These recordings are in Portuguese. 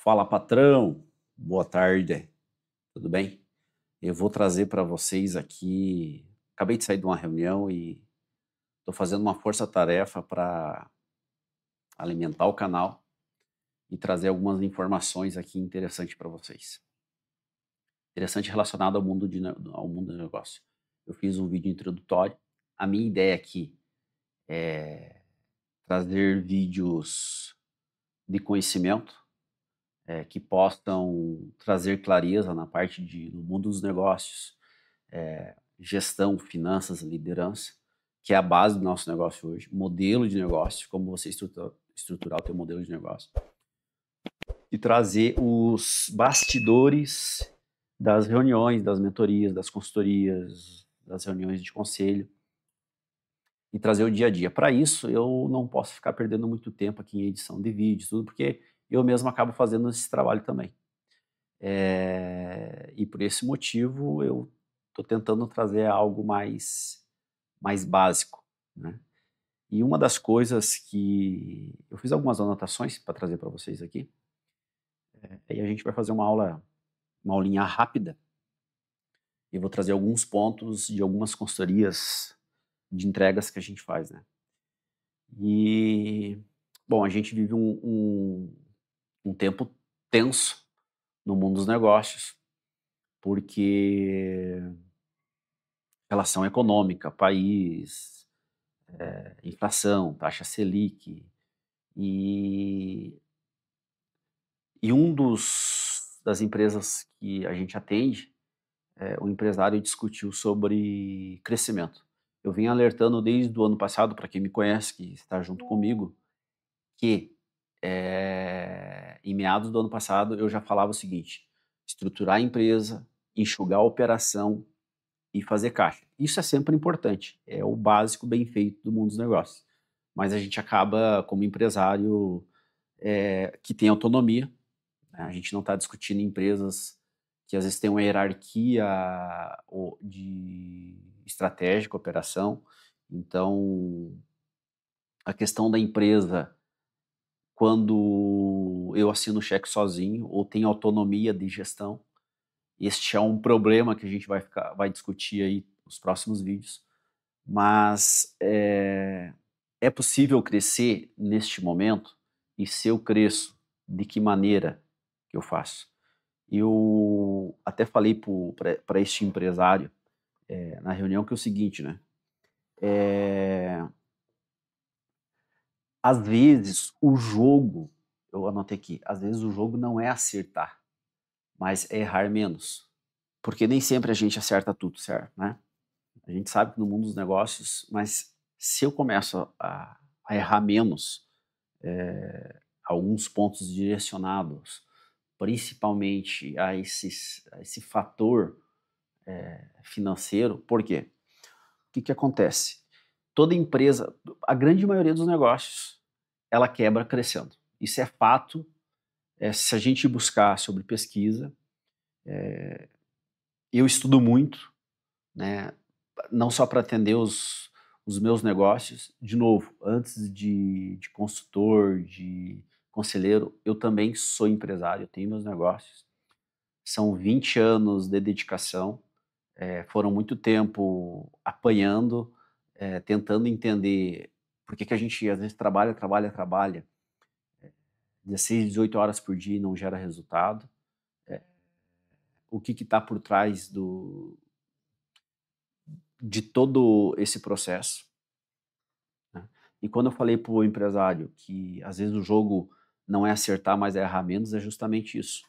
Fala, patrão. Boa tarde. Tudo bem? Eu vou trazer para vocês aqui. Acabei de sair de uma reunião e estou fazendo uma força-tarefa para alimentar o canal e trazer algumas informações aqui interessantes para vocês. Interessante relacionado ao mundo do negócio. Eu fiz um vídeo introdutório. A minha ideia aqui é trazer vídeos de conhecimento que possam trazer clareza na parte no mundo dos negócios, gestão, finanças, liderança, que é a base do nosso negócio hoje, modelo de negócio, como você estruturar o teu modelo de negócio, e trazer os bastidores das reuniões, das mentorias, das consultorias, das reuniões de conselho, e trazer o dia a dia. Para isso, eu não posso ficar perdendo muito tempo aqui em edição de vídeos, tudo, porque eu mesmo acabo fazendo esse trabalho também. E por esse motivo eu estou tentando trazer algo mais básico, né. E uma das coisas que eu fiz algumas anotações para trazer para vocês aqui, e a gente vai fazer uma aulinha rápida, e vou trazer alguns pontos de algumas consultorias de entregas que a gente faz, né. E, bom, a gente vive um tempo tenso no mundo dos negócios, porque relação econômica, país, inflação, taxa Selic, e das empresas que a gente atende, o empresário discutiu sobre crescimento. Eu venho alertando desde o ano passado, para quem me conhece, que está junto comigo, que, em meados do ano passado eu já falava o seguinte: estruturar a empresa, enxugar a operação e fazer caixa. Isso é sempre importante, é o básico bem feito do mundo dos negócios. Mas a gente acaba, como empresário, que tem autonomia, né, a gente não está discutindo empresas que às vezes têm uma hierarquia de estratégica, operação. Então, a questão da empresa, quando eu assino o cheque sozinho ou tenho autonomia de gestão, este é um problema que a gente vai discutir aí nos próximos vídeos. Mas é possível crescer neste momento? E se eu cresço, de que maneira que eu faço? Eu até falei para este empresário na reunião que é o seguinte, né? Às vezes o jogo, eu anotei aqui, às vezes o jogo não é acertar, mas é errar menos. Porque nem sempre a gente acerta tudo, certo, né? A gente sabe que no mundo dos negócios, mas se eu começo a errar menos, alguns pontos direcionados, principalmente a esse fator financeiro, por quê? O que que acontece? Toda empresa, a grande maioria dos negócios, ela quebra crescendo. Isso é fato. Se a gente buscar sobre pesquisa, eu estudo muito, né? Não só para atender os meus negócios, de novo, antes de consultor, de conselheiro, eu também sou empresário, eu tenho meus negócios. São 20 anos de dedicação, foram muito tempo apanhando, tentando entender por que que a gente às vezes trabalha, 16, 18 horas por dia e não gera resultado, o que está por trás de todo esse processo, né. E quando eu falei para o empresário que às vezes o jogo não é acertar, mas é errar menos, é justamente isso.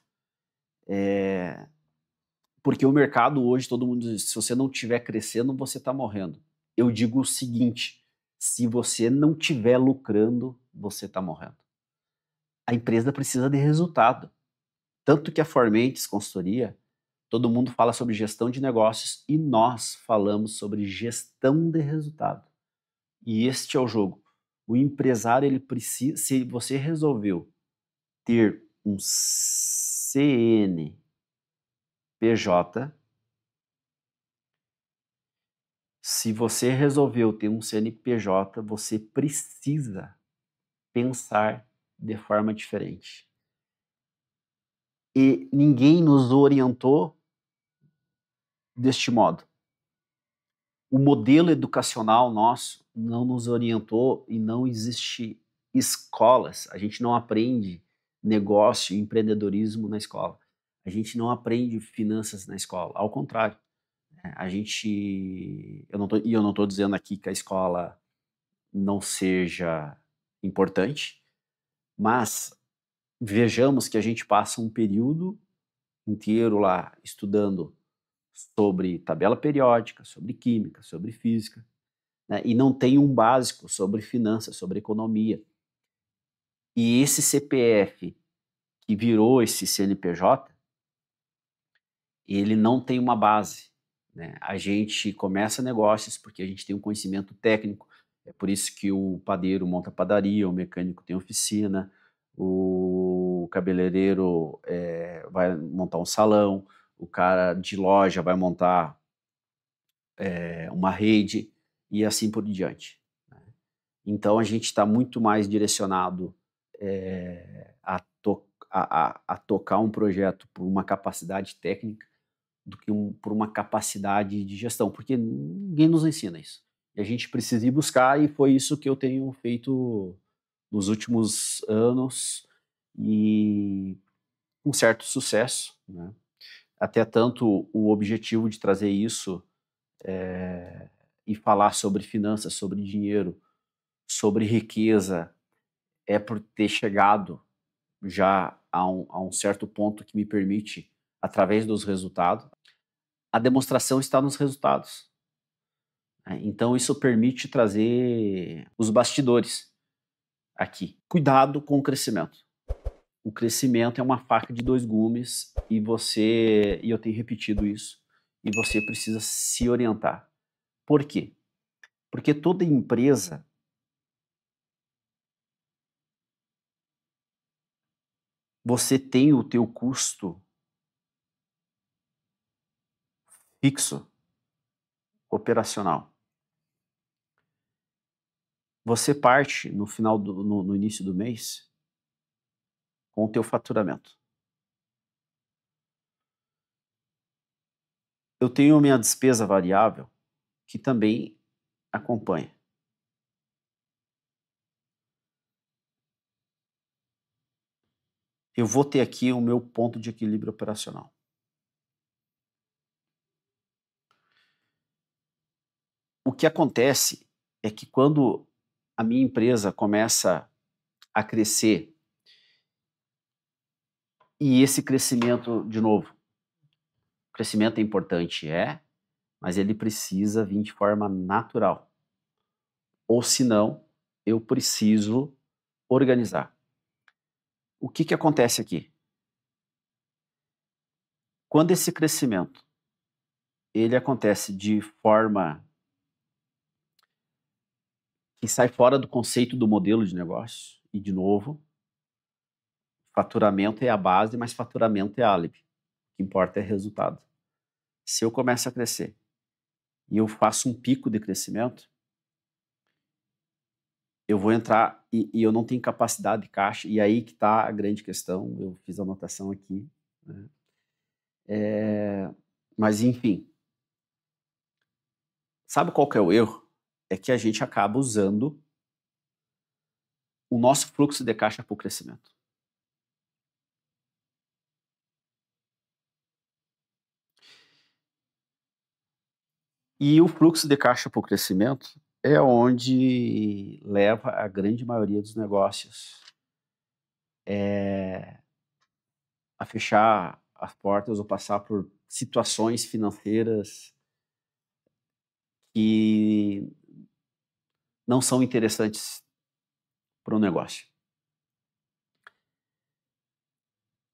Porque o mercado hoje, todo mundo diz: "Se você não estiver crescendo, você está morrendo". Eu digo o seguinte: se você não estiver lucrando, você está morrendo. A empresa precisa de resultado. Tanto que a Formentes Consultoria, todo mundo fala sobre gestão de negócios e nós falamos sobre gestão de resultado. E este é o jogo. O empresário, ele precisa, se você resolveu ter um CNPJ, se você resolveu ter um CNPJ, você precisa pensar de forma diferente. e ninguém nos orientou deste modo. O modelo educacional nosso não nos orientou e não existe escolas. A gente não aprende negócio e empreendedorismo na escola. A gente não aprende finanças na escola. Ao contrário, né, eu não estou dizendo aqui que a escola não seja importante, mas vejamos que a gente passa um período inteiro lá estudando sobre tabela periódica, sobre química, sobre física, né? E não tem um básico sobre finanças, sobre economia. E esse CPF que virou esse CNPJ, ele não tem uma base, né? A gente começa negócios porque a gente tem um conhecimento técnico, é por isso que o padeiro monta padaria, o mecânico tem oficina, o cabeleireiro vai montar um salão, o cara de loja vai montar uma rede e assim por diante, né? Então a gente está muito mais direcionado a tocar um projeto por uma capacidade técnica do que por uma capacidade de gestão, porque ninguém nos ensina isso. E a gente precisa ir buscar, e foi isso que eu tenho feito nos últimos anos, e com certo sucesso, né? Até tanto o objetivo de trazer isso e falar sobre finanças, sobre dinheiro, sobre riqueza, é por ter chegado já a um certo ponto que me permite, através dos resultados, a demonstração está nos resultados, né? Então isso permite trazer os bastidores aqui. Cuidado com o crescimento. O crescimento é uma faca de dois gumes e eu tenho repetido isso, e você precisa se orientar. Por quê? Porque toda empresa, você tem o teu custo fixo, operacional. Você parte no início do mês com o teu faturamento. Eu tenho a minha despesa variável que também acompanha. Eu vou ter aqui o meu ponto de equilíbrio operacional. O que acontece é que quando a minha empresa começa a crescer, e esse crescimento, de novo, o crescimento é importante, mas ele precisa vir de forma natural. Ou senão, eu preciso organizar. O que acontece aqui? Quando esse crescimento ele acontece de forma que sai fora do conceito do modelo de negócio, e de novo, faturamento é a base, mas faturamento é álibi. O que importa é resultado. Se eu começo a crescer e eu faço um pico de crescimento, eu vou entrar e eu não tenho capacidade de caixa, e aí que está a grande questão. Eu fiz a anotação aqui, né? Mas enfim, sabe qual que é o erro? É que a gente acaba usando o nosso fluxo de caixa para o crescimento. E o fluxo de caixa para o crescimento é onde leva a grande maioria dos negócios a fechar as portas ou passar por situações financeiras que não são interessantes para o negócio.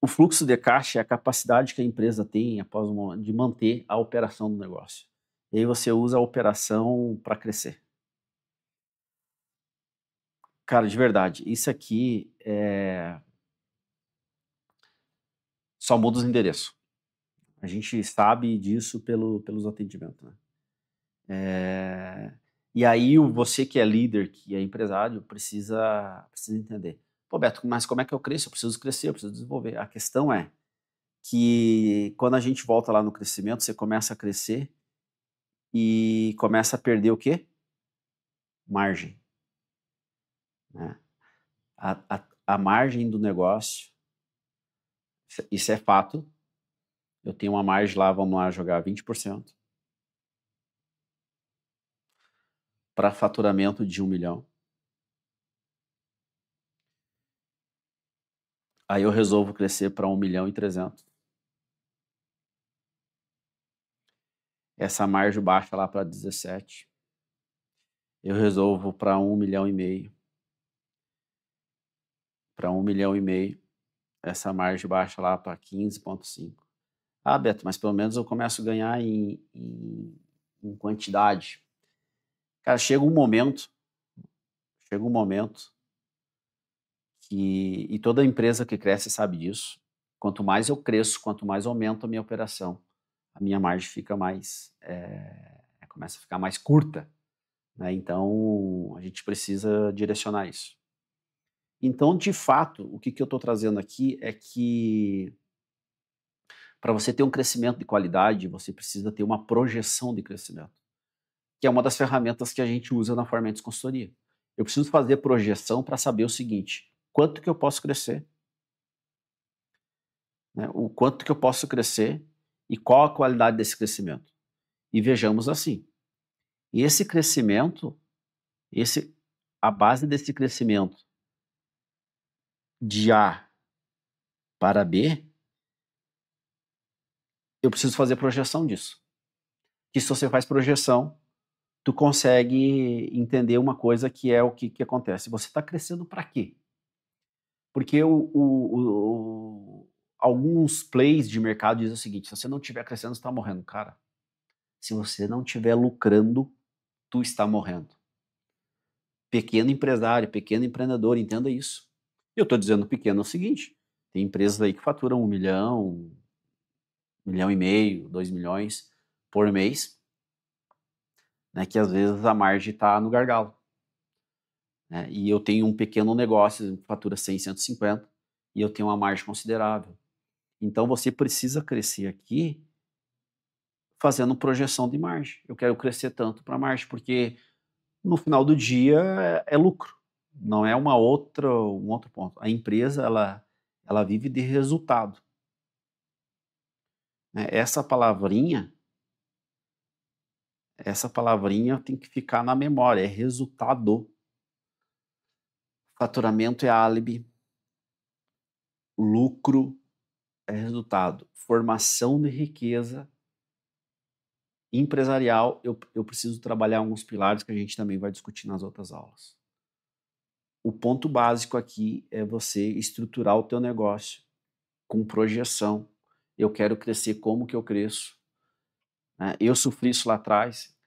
O fluxo de caixa é a capacidade que a empresa tem após um momento de manter a operação do negócio. E aí você usa a operação para crescer. Cara, de verdade, isso aqui só muda os endereços. A gente sabe disso pelos atendimentos, né? E aí você que é líder, que é empresário, precisa entender. Pô, Beto, mas como é que eu cresço? Eu preciso crescer, eu preciso desenvolver. A questão é, que quando a gente volta lá no crescimento, você começa a crescer e começa a perder o quê? Margem, né? A margem do negócio, isso é fato. Eu tenho uma margem lá, vamos lá jogar 20% para faturamento de 1 milhão. Aí eu resolvo crescer para 1.300.000. Essa margem baixa lá para 17. Eu resolvo para 1,5 milhão. Para 1,5 milhão. Essa margem baixa lá para 15,5. Ah, Beto, mas pelo menos eu começo a ganhar em quantidade. Cara, chega um momento que, e toda empresa que cresce sabe disso, quanto mais eu cresço, quanto mais aumento a minha operação, a minha margem fica mais, começa a ficar mais curta, né? Então, a gente precisa direcionar isso. Então, de fato, o que eu estou trazendo aqui é que para você ter um crescimento de qualidade, você precisa ter uma projeção de crescimento, que é uma das ferramentas que a gente usa na Formentes Consultoria. Eu preciso fazer projeção para saber o seguinte: quanto que eu posso crescer, né? O quanto que eu posso crescer e qual a qualidade desse crescimento. E vejamos assim, esse crescimento, a base desse crescimento de A para B, eu preciso fazer projeção disso. Que se você faz projeção, tu consegue entender uma coisa que é o que acontece. Você está crescendo para quê? Porque alguns plays de mercado dizem o seguinte: se você não estiver crescendo, você está morrendo. Cara, se você não estiver lucrando, tu está morrendo. Pequeno empresário, pequeno empreendedor, entenda isso. Eu estou dizendo pequeno é o seguinte: tem empresas aí que faturam 1 milhão, 1,5 milhão, 2 milhões por mês, né, que às vezes a margem está no gargalo, né? E eu tenho um pequeno negócio que fatura 100, 150 e eu tenho uma margem considerável. Então você precisa crescer aqui fazendo projeção de margem. Eu quero crescer tanto para margem, porque no final do dia é lucro, não é um outro ponto. A empresa ela vive de resultado, né? Essa palavrinha tem que ficar na memória, é resultado. Faturamento é álibi, lucro é resultado. Formação de riqueza empresarial, eu preciso trabalhar alguns pilares que a gente também vai discutir nas outras aulas. O ponto básico aqui é você estruturar o teu negócio com projeção. Eu quero crescer, como que eu cresço, né? Eu sofri isso lá atrás.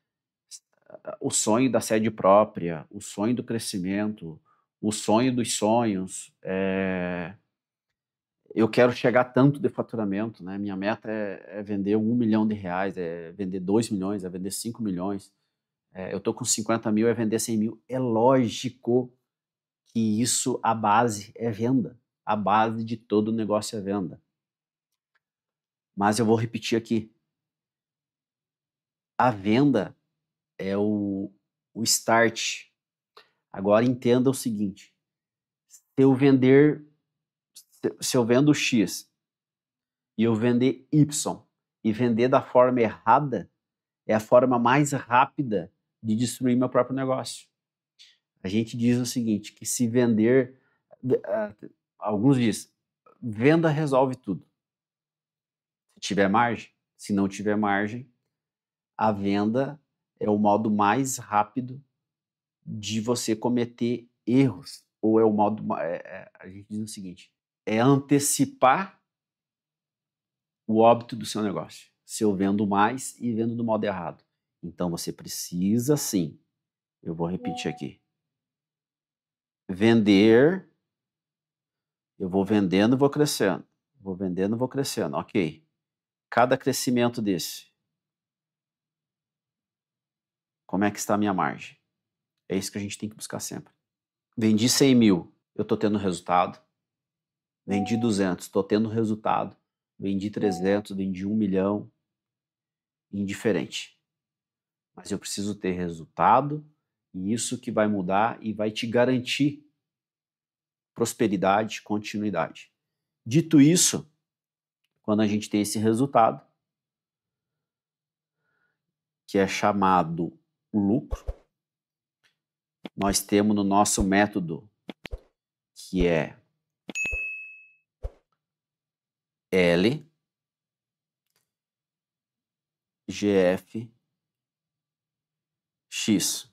O sonho da sede própria, o sonho do crescimento, o sonho dos sonhos. Eu quero chegar tanto de faturamento, né? Minha meta é vender 1 milhão de reais, é vender 2 milhões, é vender 5 milhões. Eu estou com 50 mil, é vender 100 mil. É lógico que isso, a base é venda. A base de todo negócio é venda. Mas eu vou repetir aqui. A venda é o start. Agora entenda o seguinte: se eu vendo X e eu vender Y e vender da forma errada, é a forma mais rápida de destruir meu próprio negócio. A gente diz o seguinte, que se vender, alguns dizem, venda resolve tudo. Se tiver margem, se não tiver margem, a venda é o modo mais rápido de você cometer erros, ou é o modo, a gente diz o seguinte, é antecipar o óbito do seu negócio. Se eu vendo mais e vendo do modo errado. Então você precisa sim, eu vou repetir aqui, vender, eu vou vendendo e vou crescendo, vou vendendo e vou crescendo, ok. Cada crescimento desse, como é que está a minha margem? É isso que a gente tem que buscar sempre. Vendi 100 mil, eu estou tendo resultado. Vendi 200, estou tendo resultado. vendi 300, vendi 1 milhão, indiferente. Mas eu preciso ter resultado, e isso que vai mudar e vai te garantir prosperidade, continuidade. Dito isso, quando a gente tem esse resultado, que é chamado lucro, nós temos no nosso método, que é L, GF, X.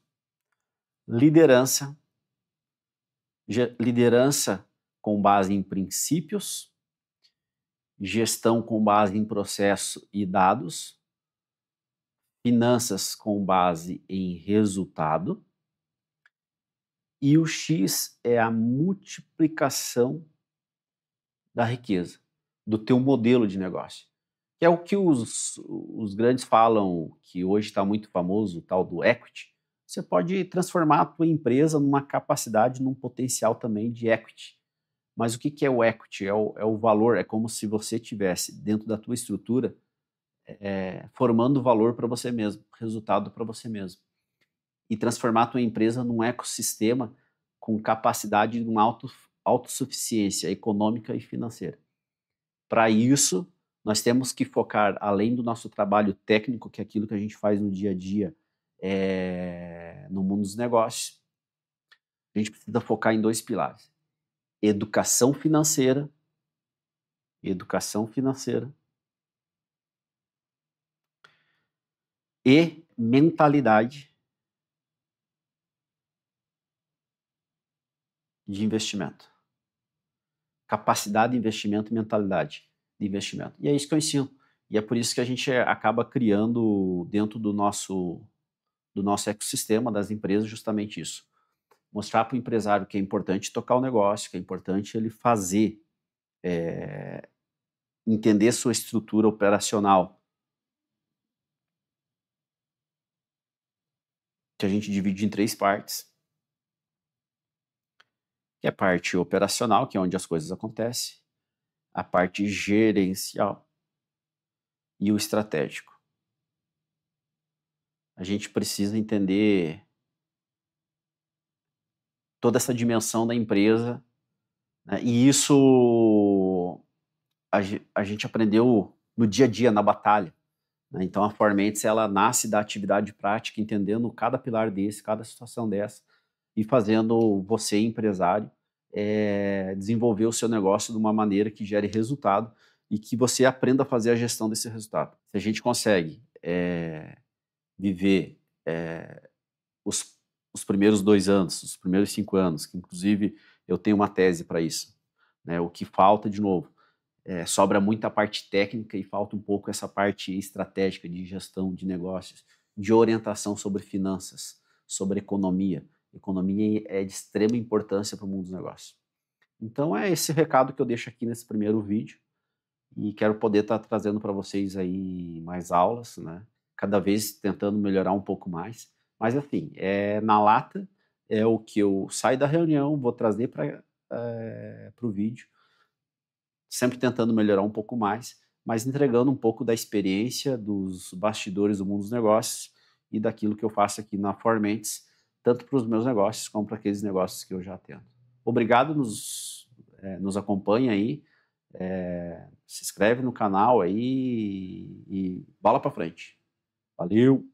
Liderança, liderança com base em princípios, gestão com base em processo e dados, finanças com base em resultado, e o X é a multiplicação da riqueza, do teu modelo de negócio. Que é o que os grandes falam, que hoje está muito famoso, o tal do equity. Você pode transformar a tua empresa numa capacidade, num potencial também de equity. Mas o que é o equity? É o valor, é como se você tivesse dentro da tua estrutura formando valor para você mesmo, resultado para você mesmo. E transformar a tua empresa num ecossistema com capacidade de uma autossuficiência econômica e financeira. Para isso, nós temos que focar, além do nosso trabalho técnico, que é aquilo que a gente faz no dia a dia no mundo dos negócios, a gente precisa focar em 2 pilares. Educação financeira e mentalidade de investimento. Capacidade de investimento e mentalidade de investimento. E é isso que eu ensino. E é por isso que a gente acaba criando dentro do nosso ecossistema das empresas justamente isso. Mostrar para o empresário que é importante tocar o negócio, que é importante ele fazer, entender sua estrutura operacional, que a gente divide em 3 partes. Que é a parte operacional, que é onde as coisas acontecem, a parte gerencial e o estratégico. A gente precisa entender toda essa dimensão da empresa, né? E isso a gente aprendeu no dia a dia, na batalha, né? Então a Formentes, ela nasce da atividade prática, entendendo cada pilar desse, cada situação dessa, e fazendo você, empresário, desenvolver o seu negócio de uma maneira que gere resultado e que você aprenda a fazer a gestão desse resultado. Se a gente consegue viver os primeiros 2 anos, os primeiros 5 anos, que inclusive eu tenho uma tese para isso, né? O que falta, de novo, sobra muita parte técnica e falta um pouco essa parte estratégica de gestão de negócios, de orientação sobre finanças, sobre economia. Economia é de extrema importância para o mundo dos negócios. Então é esse recado que eu deixo aqui nesse primeiro vídeo e quero poder estar trazendo para vocês aí mais aulas, né? Cada vez tentando melhorar um pouco mais. Mas assim, na lata é o que eu saio da reunião, vou trazer para o vídeo, sempre tentando melhorar um pouco mais, mas entregando um pouco da experiência dos bastidores do mundo dos negócios e daquilo que eu faço aqui na Formentes, tanto para os meus negócios como para aqueles negócios que eu já atendo. Obrigado, nos acompanha aí, se inscreve no canal aí e bola para frente. Valeu!